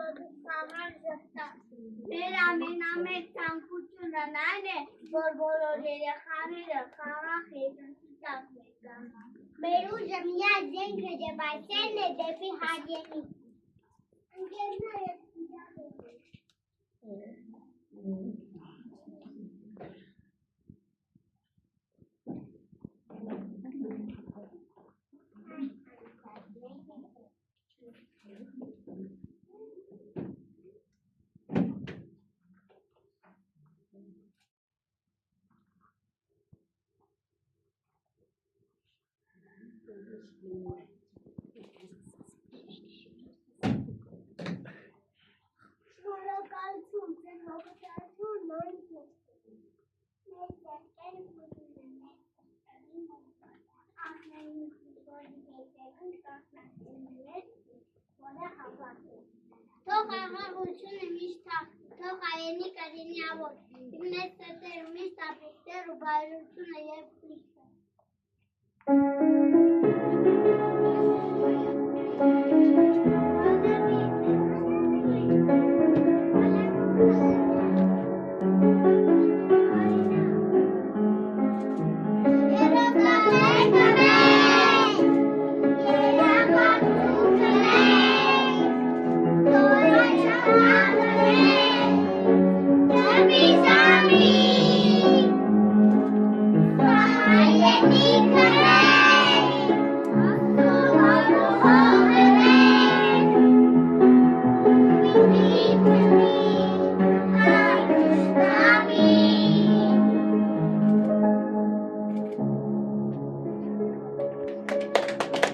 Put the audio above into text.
Սահար ժխտա, մեր ամենամեծ ցանկությունն այն է, որ բոլոր երեխաները խաղաղ երկնքի տակ ներկայանան։ Մեր ուժը միակ զենքը ջբայսելն է դեպի հայրենիք։ Ընկերներս շնորհակալություն, ձեր հողատարությունն այնպես մեր սերտերը փոթում են ախնային որի հետևում տասնասեններ, որը հավատում։ Թող աղաղությունը միշտ թաղ, թող հայենիքը լինի ավոտ, իմ մեր սերտերը միշտ ապրիքտեր ու բայրությունը և պլիքտեր։